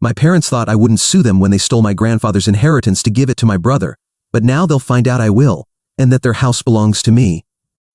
My parents thought I wouldn't sue them when they stole my grandfather's inheritance to give it to my brother, but now they'll find out I will, and that their house belongs to me.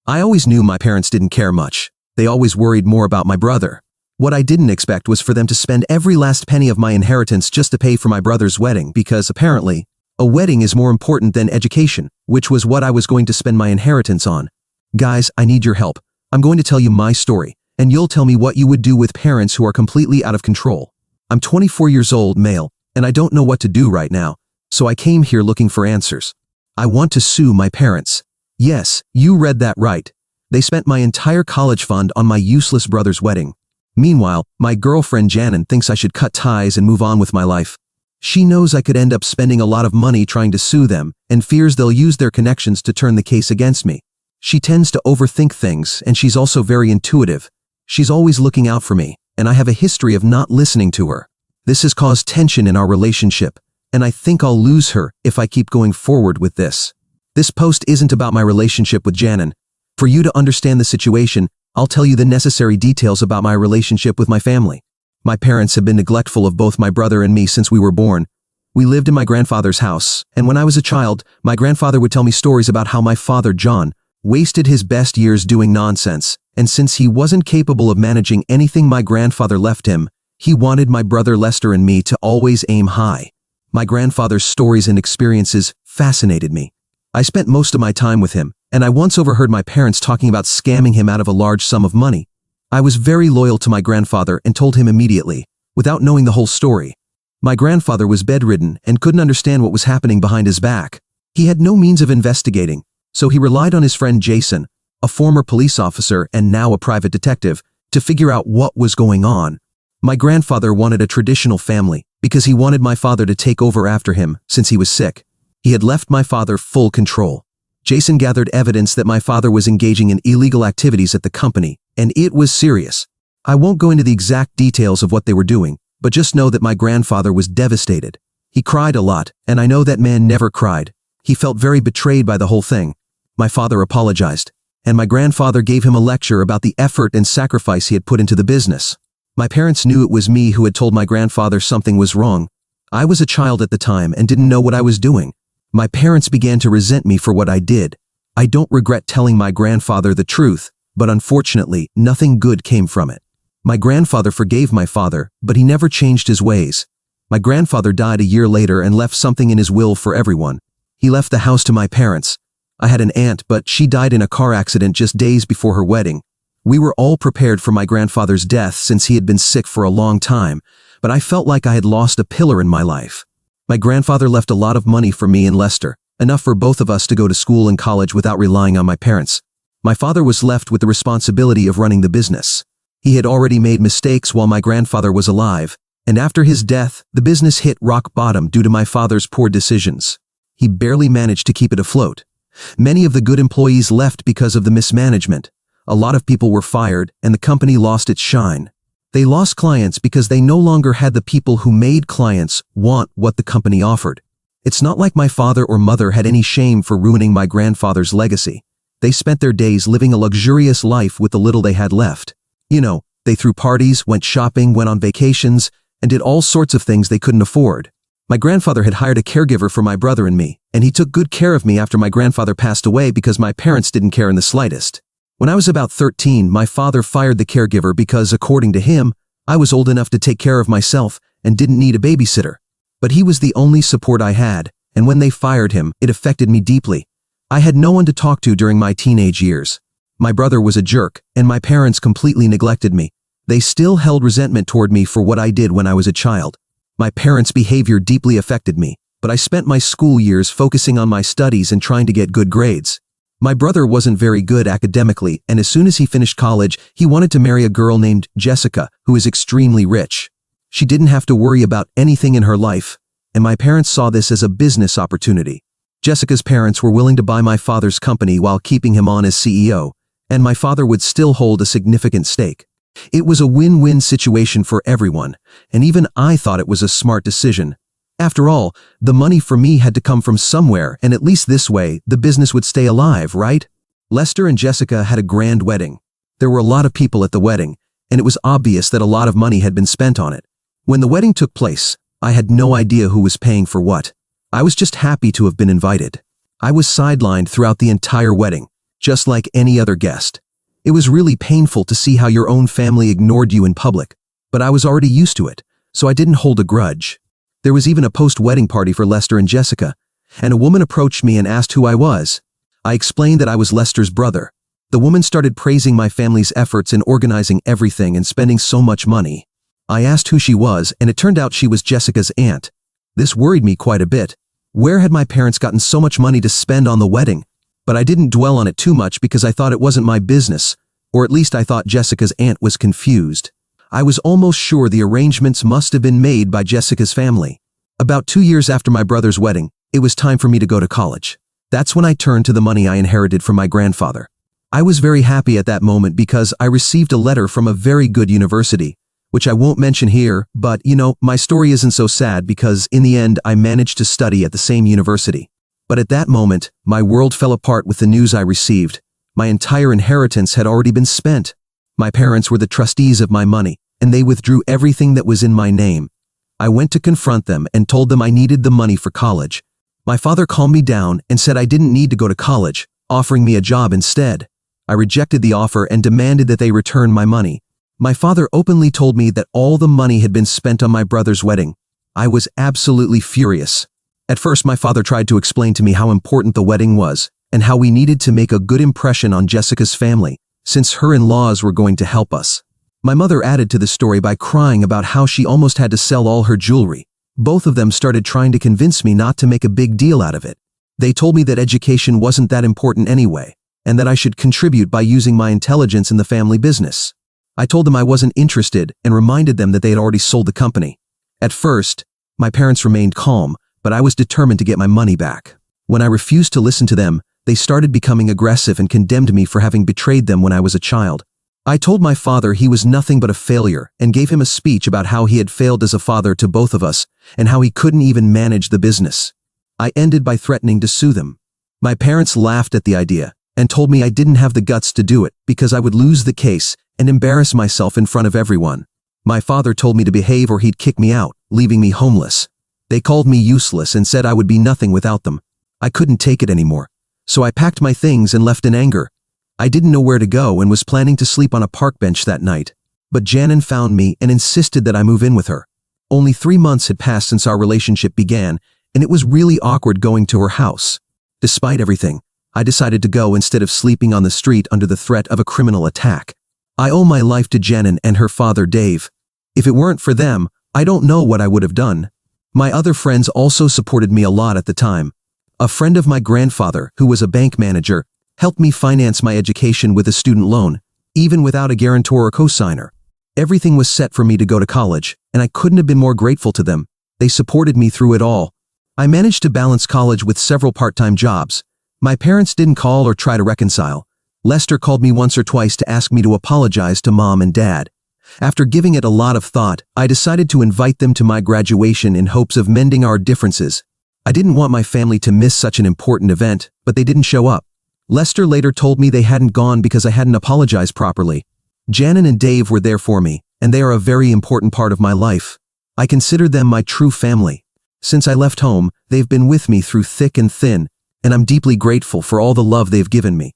I always knew my parents didn't care much. They always worried more about my brother. What I didn't expect was for them to spend every last penny of my inheritance just to pay for my brother's wedding because, apparently, a wedding is more important than education, which was what I was going to spend my inheritance on. Guys, I need your help. I'm going to tell you my story, and you'll tell me what you would do with parents who are completely out of control. I'm 24 years old, male, and I don't know what to do right now, so I came here looking for answers. I want to sue my parents. Yes, you read that right. They spent my entire college fund on my useless brother's wedding. Meanwhile, my girlfriend Janin thinks I should cut ties and move on with my life. She knows I could end up spending a lot of money trying to sue them and fears they'll use their connections to turn the case against me. She tends to overthink things, and she's also very intuitive. She's always looking out for me, and I have a history of not listening to her. This has caused tension in our relationship, and I think I'll lose her if I keep going forward with this. This post isn't about my relationship with Janin. For you to understand the situation, I'll tell you the necessary details about my relationship with my family. My parents have been neglectful of both my brother and me since we were born. We lived in my grandfather's house, and when I was a child, my grandfather would tell me stories about how my father, John, wasted his best years doing nonsense, and since he wasn't capable of managing anything my grandfather left him, he wanted my brother Lester and me to always aim high. My grandfather's stories and experiences fascinated me. I spent most of my time with him, and I once overheard my parents talking about scamming him out of a large sum of money. I was very loyal to my grandfather and told him immediately, without knowing the whole story. My grandfather was bedridden and couldn't understand what was happening behind his back. He had no means of investigating, so he relied on his friend Jason, a former police officer and now a private detective, to figure out what was going on. My grandfather wanted a traditional family because he wanted my father to take over after him since he was sick. He had left my father full control. Jason gathered evidence that my father was engaging in illegal activities at the company, and it was serious. I won't go into the exact details of what they were doing, but just know that my grandfather was devastated. He cried a lot, and I know that man never cried. He felt very betrayed by the whole thing. My father apologized, and my grandfather gave him a lecture about the effort and sacrifice he had put into the business. My parents knew it was me who had told my grandfather something was wrong. I was a child at the time and didn't know what I was doing. My parents began to resent me for what I did. I don't regret telling my grandfather the truth, but unfortunately, nothing good came from it. My grandfather forgave my father, but he never changed his ways. My grandfather died a year later and left something in his will for everyone. He left the house to my parents. I had an aunt, but she died in a car accident just days before her wedding. We were all prepared for my grandfather's death since he had been sick for a long time, but I felt like I had lost a pillar in my life. My grandfather left a lot of money for me and Lester, enough for both of us to go to school and college without relying on my parents. My father was left with the responsibility of running the business. He had already made mistakes while my grandfather was alive, and after his death, the business hit rock bottom due to my father's poor decisions. He barely managed to keep it afloat. Many of the good employees left because of the mismanagement. A lot of people were fired, and the company lost its shine. They lost clients because they no longer had the people who made clients want what the company offered. It's not like my father or mother had any shame for ruining my grandfather's legacy. They spent their days living a luxurious life with the little they had left. You know, they threw parties, went shopping, went on vacations, and did all sorts of things they couldn't afford. My grandfather had hired a caregiver for my brother and me, and he took good care of me after my grandfather passed away because my parents didn't care in the slightest. When I was about 13, my father fired the caregiver because, according to him, I was old enough to take care of myself and didn't need a babysitter. But he was the only support I had, and when they fired him, it affected me deeply. I had no one to talk to during my teenage years. My brother was a jerk, and my parents completely neglected me. They still held resentment toward me for what I did when I was a child. My parents' behavior deeply affected me, but I spent my school years focusing on my studies and trying to get good grades. My brother wasn't very good academically, and as soon as he finished college, he wanted to marry a girl named Jessica, who is extremely rich. She didn't have to worry about anything in her life, and my parents saw this as a business opportunity. Jessica's parents were willing to buy my father's company while keeping him on as CEO, and my father would still hold a significant stake. It was a win-win situation for everyone, and even I thought it was a smart decision. After all, the money for me had to come from somewhere, and at least this way, the business would stay alive, right? Lester and Jessica had a grand wedding. There were a lot of people at the wedding, and it was obvious that a lot of money had been spent on it. When the wedding took place, I had no idea who was paying for what. I was just happy to have been invited. I was sidelined throughout the entire wedding, just like any other guest. It was really painful to see how your own family ignored you in public, but I was already used to it, so I didn't hold a grudge. There was even a post-wedding party for Lester and Jessica, and a woman approached me and asked who I was. I explained that I was Lester's brother. The woman started praising my family's efforts in organizing everything and spending so much money. I asked who she was, and it turned out she was Jessica's aunt. This worried me quite a bit. Where had my parents gotten so much money to spend on the wedding? But I didn't dwell on it too much because I thought it wasn't my business, or at least I thought Jessica's aunt was confused. I was almost sure the arrangements must have been made by Jessica's family. About 2 years after my brother's wedding, it was time for me to go to college. That's when I turned to the money I inherited from my grandfather. I was very happy at that moment because I received a letter from a very good university, which I won't mention here, but my story isn't so sad because in the end I managed to study at the same university. But at that moment, my world fell apart with the news I received. My entire inheritance had already been spent. My parents were the trustees of my money, and they withdrew everything that was in my name. I went to confront them and told them I needed the money for college. My father calmed me down and said I didn't need to go to college, offering me a job instead. I rejected the offer and demanded that they return my money. My father openly told me that all the money had been spent on my brother's wedding. I was absolutely furious. At first, my father tried to explain to me how important the wedding was and how we needed to make a good impression on Jessica's family, since her in-laws were going to help us. My mother added to the story by crying about how she almost had to sell all her jewelry. Both of them started trying to convince me not to make a big deal out of it. They told me that education wasn't that important anyway, and that I should contribute by using my intelligence in the family business. I told them I wasn't interested and reminded them that they had already sold the company. At first, my parents remained calm, but I was determined to get my money back. When I refused to listen to them, they started becoming aggressive and condemned me for having betrayed them when I was a child. I told my father he was nothing but a failure and gave him a speech about how he had failed as a father to both of us and how he couldn't even manage the business. I ended by threatening to sue them. My parents laughed at the idea and told me I didn't have the guts to do it because I would lose the case and embarrass myself in front of everyone. My father told me to behave or he'd kick me out, leaving me homeless. They called me useless and said I would be nothing without them. I couldn't take it anymore, so I packed my things and left in anger. I didn't know where to go and was planning to sleep on a park bench that night, but Janin found me and insisted that I move in with her. Only 3 months had passed since our relationship began, and it was really awkward going to her house. Despite everything, I decided to go instead of sleeping on the street under the threat of a criminal attack. I owe my life to Janin and her father Dave. If it weren't for them, I don't know what I would have done. My other friends also supported me a lot at the time. A friend of my grandfather, who was a bank manager, helped me finance my education with a student loan, even without a guarantor or cosigner. Everything was set for me to go to college, and I couldn't have been more grateful to them. They supported me through it all. I managed to balance college with several part-time jobs. My parents didn't call or try to reconcile. Lester called me once or twice to ask me to apologize to Mom and Dad. After giving it a lot of thought, I decided to invite them to my graduation in hopes of mending our differences. I didn't want my family to miss such an important event, but they didn't show up. Lester later told me they hadn't gone because I hadn't apologized properly. Janin and Dave were there for me, and they are a very important part of my life. I consider them my true family. Since I left home, they've been with me through thick and thin, and I'm deeply grateful for all the love they've given me.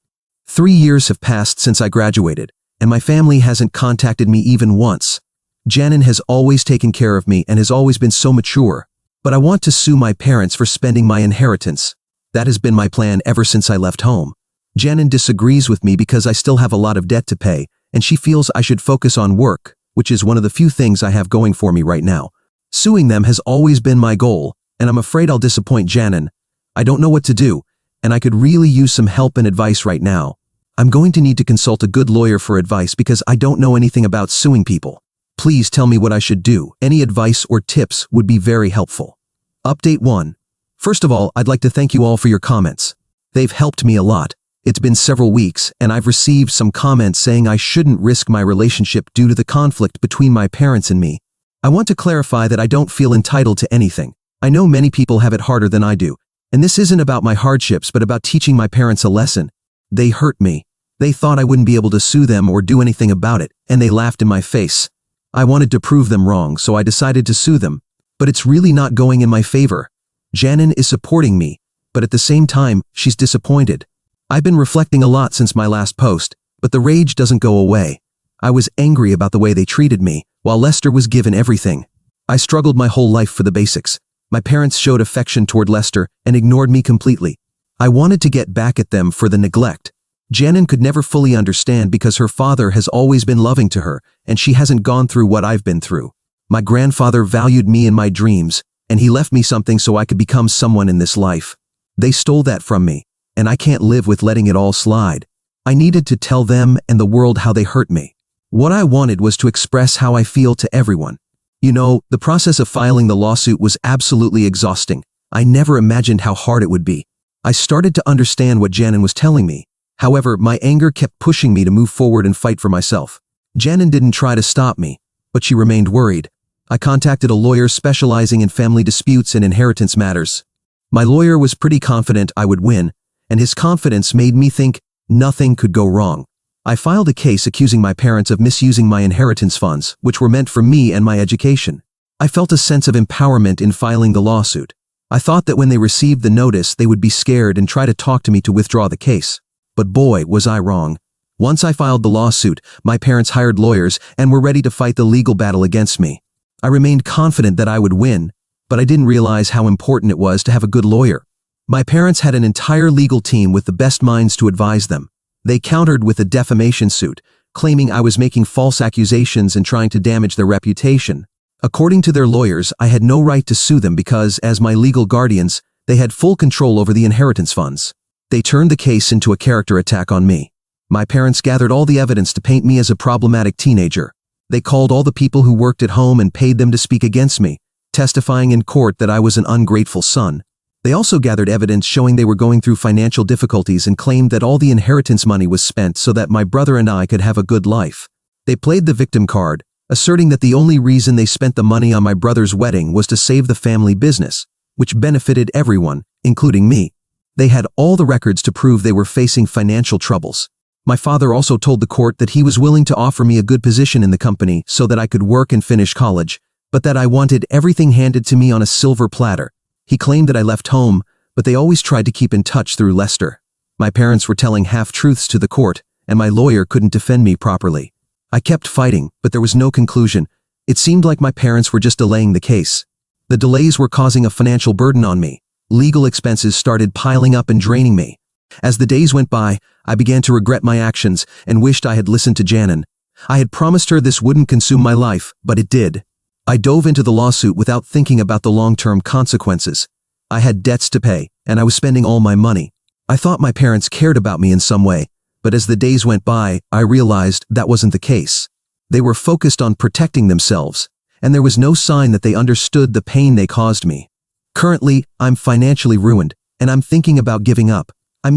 3 years have passed since I graduated, and my family hasn't contacted me even once. Janin has always taken care of me and has always been so mature, but I want to sue my parents for spending my inheritance. That has been my plan ever since I left home. Janin disagrees with me because I still have a lot of debt to pay, and she feels I should focus on work, which is one of the few things I have going for me right now. Suing them has always been my goal, and I'm afraid I'll disappoint Janin. I don't know what to do, and I could really use some help and advice right now. I'm going to need to consult a good lawyer for advice because I don't know anything about suing people. Please tell me what I should do. Any advice or tips would be very helpful. Update 1. First of all, I'd like to thank you all for your comments. They've helped me a lot. It's been several weeks, and I've received some comments saying I shouldn't risk my relationship due to the conflict between my parents and me. I want to clarify that I don't feel entitled to anything. I know many people have it harder than I do, and this isn't about my hardships but about teaching my parents a lesson. They hurt me. They thought I wouldn't be able to sue them or do anything about it, and they laughed in my face. I wanted to prove them wrong, so I decided to sue them. But it's really not going in my favor. Janin is supporting me, but at the same time, she's disappointed. I've been reflecting a lot since my last post, but the rage doesn't go away. I was angry about the way they treated me, while Lester was given everything. I struggled my whole life for the basics. My parents showed affection toward Lester and ignored me completely. I wanted to get back at them for the neglect. Janin could never fully understand because her father has always been loving to her, and she hasn't gone through what I've been through. My grandfather valued me in my dreams, and he left me something so I could become someone in this life. They stole that from me, and I can't live with letting it all slide. I needed to tell them and the world how they hurt me. What I wanted was to express how I feel to everyone. You know, the process of filing the lawsuit was absolutely exhausting. I never imagined how hard it would be. I started to understand what Janin was telling me. However, my anger kept pushing me to move forward and fight for myself. Janin didn't try to stop me, but she remained worried. I contacted a lawyer specializing in family disputes and inheritance matters. My lawyer was pretty confident I would win, and his confidence made me think nothing could go wrong. I filed a case accusing my parents of misusing my inheritance funds, which were meant for me and my education. I felt a sense of empowerment in filing the lawsuit. I thought that when they received the notice, they would be scared and try to talk to me to withdraw the case. But boy, was I wrong. Once I filed the lawsuit, my parents hired lawyers and were ready to fight the legal battle against me. I remained confident that I would win, but I didn't realize how important it was to have a good lawyer. My parents had an entire legal team with the best minds to advise them. They countered with a defamation suit, claiming I was making false accusations and trying to damage their reputation. According to their lawyers, I had no right to sue them because, as my legal guardians, they had full control over the inheritance funds. They turned the case into a character attack on me. My parents gathered all the evidence to paint me as a problematic teenager. They called all the people who worked at home and paid them to speak against me, testifying in court that I was an ungrateful son. They also gathered evidence showing they were going through financial difficulties and claimed that all the inheritance money was spent so that my brother and I could have a good life. They played the victim card, asserting that the only reason they spent the money on my brother's wedding was to save the family business, which benefited everyone, including me. They had all the records to prove they were facing financial troubles. My father also told the court that he was willing to offer me a good position in the company so that I could work and finish college, but that I wanted everything handed to me on a silver platter. He claimed that I left home, but they always tried to keep in touch through Lester. My parents were telling half-truths to the court, and my lawyer couldn't defend me properly. I kept fighting, but there was no conclusion. It seemed like my parents were just delaying the case. The delays were causing a financial burden on me. Legal expenses started piling up and draining me. As the days went by, I began to regret my actions and wished I had listened to Janin. I had promised her this wouldn't consume my life, but it did. I dove into the lawsuit without thinking about the long-term consequences. I had debts to pay, and I was spending all my money. I thought my parents cared about me in some way, but as the days went by, I realized that wasn't the case. They were focused on protecting themselves, and there was no sign that they understood the pain they caused me. Currently, I'm financially ruined, and I'm thinking about giving up. I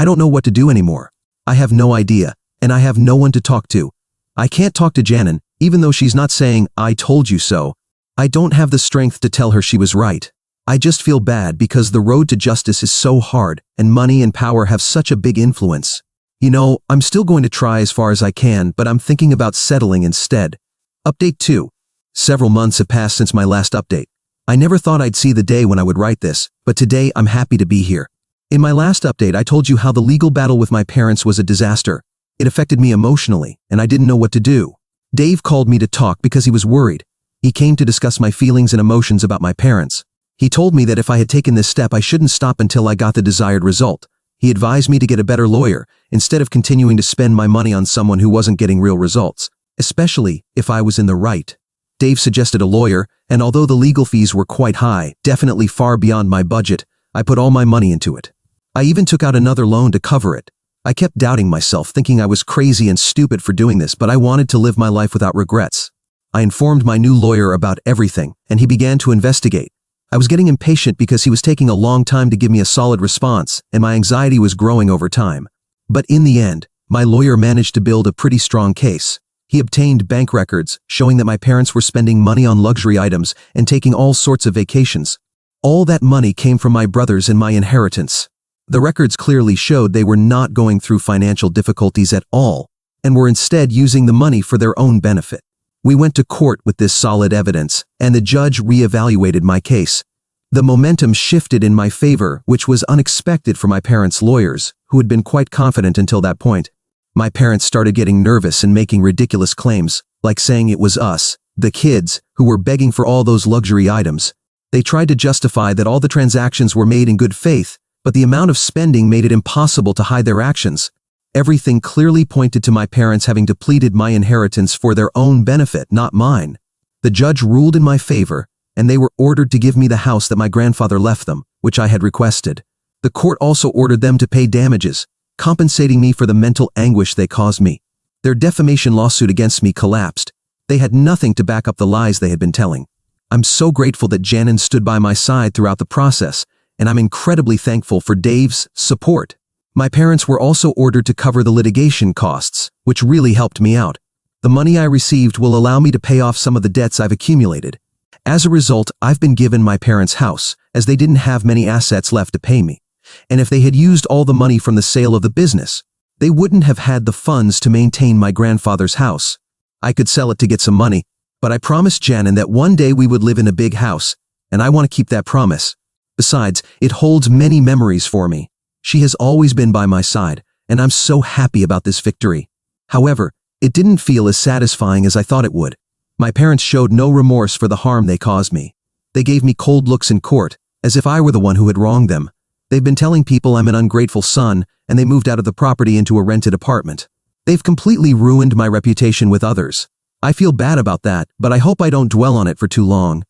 don't know what to do anymore. I have no idea, and I have no one to talk to. I can't talk to Janin, even though she's not saying, "I told you so." I don't have the strength to tell her she was right. I just feel bad because the road to justice is so hard, and money and power have such a big influence. You know, I'm still going to try as far as I can, but I'm thinking about settling instead. Update 2. Several months have passed since my last update. I never thought I'd see the day when I would write this, but today I'm happy to be here. In my last update, I told you how the legal battle with my parents was a disaster. It affected me emotionally, and I didn't know what to do. Dave called me to talk because he was worried. He came to discuss my feelings and emotions about my parents. He told me that if I had taken this step, I shouldn't stop until I got the desired result. He advised me to get a better lawyer, instead of continuing to spend my money on someone who wasn't getting real results, especially if I was in the right. Dave suggested a lawyer, and although the legal fees were quite high, definitely far beyond my budget, I put all my money into it. I even took out another loan to cover it. I kept doubting myself, thinking I was crazy and stupid for doing this, but I wanted to live my life without regrets. I informed my new lawyer about everything, and he began to investigate. I was getting impatient because he was taking a long time to give me a solid response, and my anxiety was growing over time. But in the end, my lawyer managed to build a pretty strong case. He obtained bank records showing that my parents were spending money on luxury items and taking all sorts of vacations. All that money came from my brothers and my inheritance. The records clearly showed they were not going through financial difficulties at all, and were instead using the money for their own benefit. We went to court with this solid evidence, and the judge re-evaluated my case. The momentum shifted in my favor, which was unexpected for my parents' lawyers, who had been quite confident until that point. My parents started getting nervous and making ridiculous claims, like saying it was us, the kids, who were begging for all those luxury items. They tried to justify that all the transactions were made in good faith, but the amount of spending made it impossible to hide their actions. Everything clearly pointed to my parents having depleted my inheritance for their own benefit, not mine. The judge ruled in my favor, and they were ordered to give me the house that my grandfather left them, which I had requested. The court also ordered them to pay damages, compensating me for the mental anguish they caused me. Their defamation lawsuit against me collapsed. They had nothing to back up the lies they had been telling. I'm so grateful that Janin stood by my side throughout the process, and I'm incredibly thankful for Dave's support. My parents were also ordered to cover the litigation costs, which really helped me out. The money I received will allow me to pay off some of the debts I've accumulated. As a result, I've been given my parents' house, as they didn't have many assets left to pay me. And if they had used all the money from the sale of the business, they wouldn't have had the funds to maintain my grandfather's house. I could sell it to get some money, but I promised Janin that one day we would live in a big house, and I want to keep that promise. Besides, it holds many memories for me. She has always been by my side, and I'm so happy about this victory. However, it didn't feel as satisfying as I thought it would. My parents showed no remorse for the harm they caused me. They gave me cold looks in court, as if I were the one who had wronged them. They've been telling people I'm an ungrateful son, and they moved out of the property into a rented apartment. They've completely ruined my reputation with others. I feel bad about that, but I hope I don't dwell on it for too long.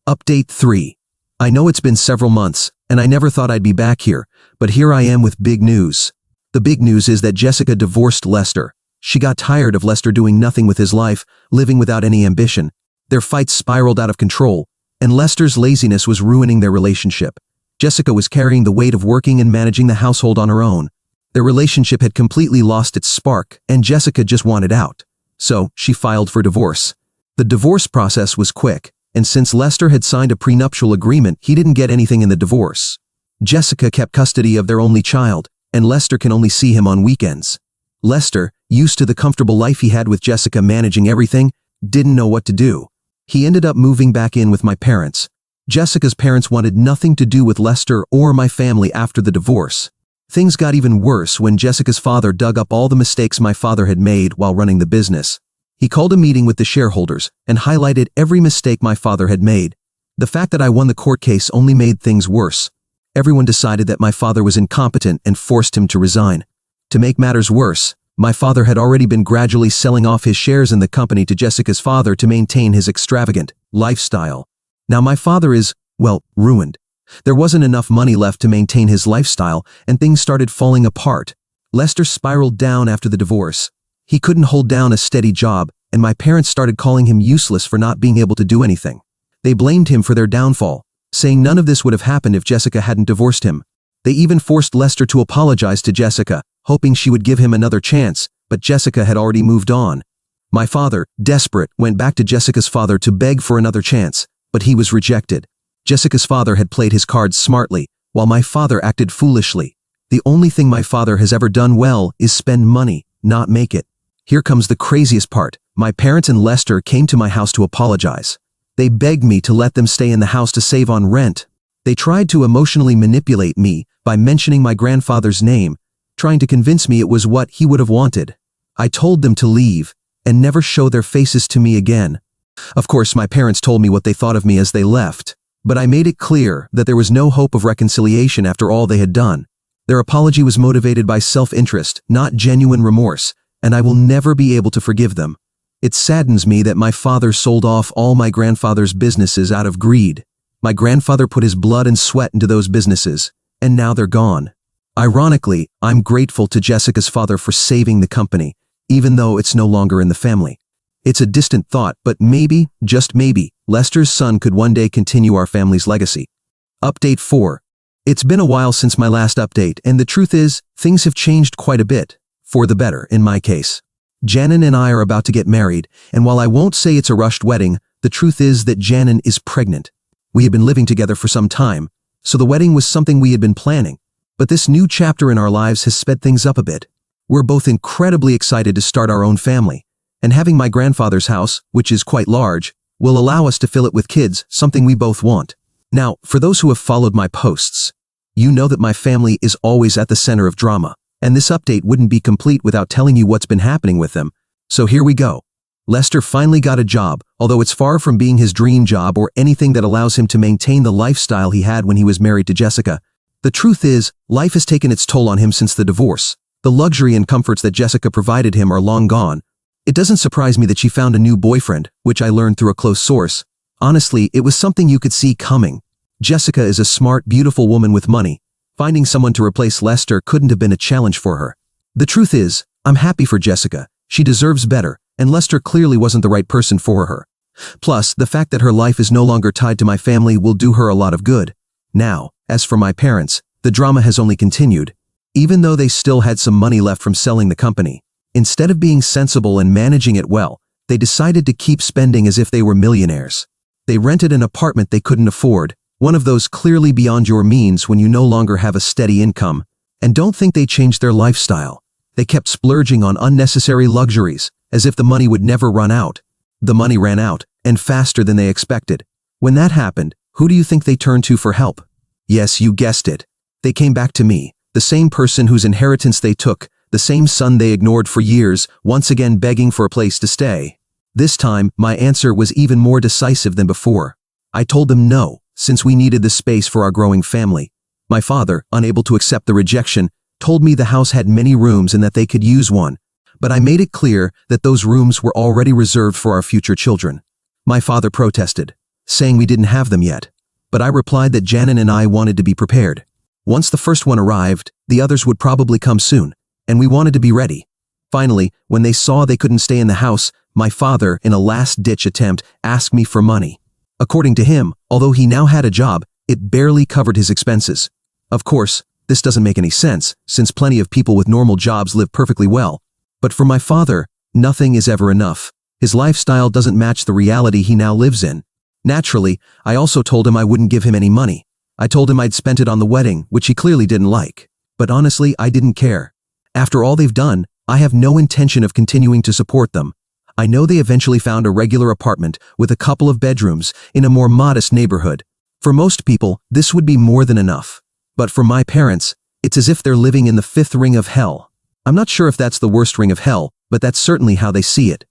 Update 3. I know it's been several months, and I never thought I'd be back here, but here I am with big news. The big news is that Jessica divorced Lester. She got tired of Lester doing nothing with his life, living without any ambition. Their fights spiraled out of control, and Lester's laziness was ruining their relationship. Jessica was carrying the weight of working and managing the household on her own. Their relationship had completely lost its spark, and Jessica just wanted out. So, she filed for divorce. The divorce process was quick, and since Lester had signed a prenuptial agreement, he didn't get anything in the divorce. Jessica kept custody of their only child, and Lester can only see him on weekends. Lester, used to the comfortable life he had with Jessica managing everything, didn't know what to do. He ended up moving back in with my parents. Jessica's parents wanted nothing to do with Lester or my family after the divorce. Things got even worse when Jessica's father dug up all the mistakes my father had made while running the business. He called a meeting with the shareholders and highlighted every mistake my father had made. The fact that I won the court case only made things worse. Everyone decided that my father was incompetent and forced him to resign. To make matters worse, my father had already been gradually selling off his shares in the company to Jessica's father to maintain his extravagant lifestyle. Now my father is, well, ruined. There wasn't enough money left to maintain his lifestyle, and things started falling apart. Lester spiraled down after the divorce. He couldn't hold down a steady job, and my parents started calling him useless for not being able to do anything. They blamed him for their downfall, saying none of this would have happened if Jessica hadn't divorced him. They even forced Lester to apologize to Jessica, hoping she would give him another chance, but Jessica had already moved on. My father, desperate, went back to Jessica's father to beg for another chance, but he was rejected. Jessica's father had played his cards smartly, while my father acted foolishly. The only thing my father has ever done well is spend money, not make it. Here comes the craziest part. My parents and Lester came to my house to apologize. They begged me to let them stay in the house to save on rent. They tried to emotionally manipulate me by mentioning my grandfather's name, trying to convince me it was what he would have wanted. I told them to leave and never show their faces to me again. Of course, my parents told me what they thought of me as they left, but I made it clear that there was no hope of reconciliation after all they had done. Their apology was motivated by self-interest, not genuine remorse, and I will never be able to forgive them. It saddens me that my father sold off all my grandfather's businesses out of greed. My grandfather put his blood and sweat into those businesses, and now they're gone. Ironically, I'm grateful to Jessica's father for saving the company, even though it's no longer in the family. It's a distant thought, but maybe, just maybe, Lester's son could one day continue our family's legacy. Update 4. It's been a while since my last update, and the truth is, things have changed quite a bit, for the better in my case. Janin and I are about to get married, and while I won't say it's a rushed wedding, the truth is that Janin is pregnant. We had been living together for some time, so the wedding was something we had been planning. But this new chapter in our lives has sped things up a bit. We're both incredibly excited to start our own family, and having my grandfather's house, which is quite large, will allow us to fill it with kids, something we both want. Now, for those who have followed my posts, you know that my family is always at the center of drama, and this update wouldn't be complete without telling you what's been happening with them. So here we go. Lester finally got a job, although it's far from being his dream job or anything that allows him to maintain the lifestyle he had when he was married to Jessica. The truth is, life has taken its toll on him since the divorce. The luxury and comforts that Jessica provided him are long gone. It doesn't surprise me that she found a new boyfriend, which I learned through a close source. Honestly, it was something you could see coming. Jessica is a smart, beautiful woman with money. Finding someone to replace Lester couldn't have been a challenge for her. The truth is, I'm happy for Jessica. She deserves better, and Lester clearly wasn't the right person for her. Plus, the fact that her life is no longer tied to my family will do her a lot of good. Now, as for my parents, the drama has only continued. Even though they still had some money left from selling the company, instead of being sensible and managing it well, they decided to keep spending as if they were millionaires. They rented an apartment they couldn't afford, one of those clearly beyond your means when you no longer have a steady income. And don't think they changed their lifestyle. They kept splurging on unnecessary luxuries, as if the money would never run out. The money ran out, and faster than they expected. When that happened, who do you think they turned to for help? Yes, you guessed it. They came back to me, the same person whose inheritance they took, the same son they ignored for years, once again begging for a place to stay. This time, my answer was even more decisive than before. I told them no, since we needed the space for our growing family. My father, unable to accept the rejection, told me the house had many rooms and that they could use one. But I made it clear that those rooms were already reserved for our future children. My father protested, saying we didn't have them yet. But I replied that Janin and I wanted to be prepared. Once the first one arrived, the others would probably come soon, and we wanted to be ready. Finally, when they saw they couldn't stay in the house, my father, in a last-ditch attempt, asked me for money. According to him, although he now had a job, it barely covered his expenses. Of course, this doesn't make any sense, since plenty of people with normal jobs live perfectly well. But for my father, nothing is ever enough. His lifestyle doesn't match the reality he now lives in. Naturally, I also told him I wouldn't give him any money. I told him I'd spent it on the wedding, which he clearly didn't like. But honestly, I didn't care. After all they've done, I have no intention of continuing to support them. I know they eventually found a regular apartment with a couple of bedrooms in a more modest neighborhood. For most people, this would be more than enough. But for my parents, it's as if they're living in the fifth ring of hell. I'm not sure if that's the worst ring of hell, but that's certainly how they see it.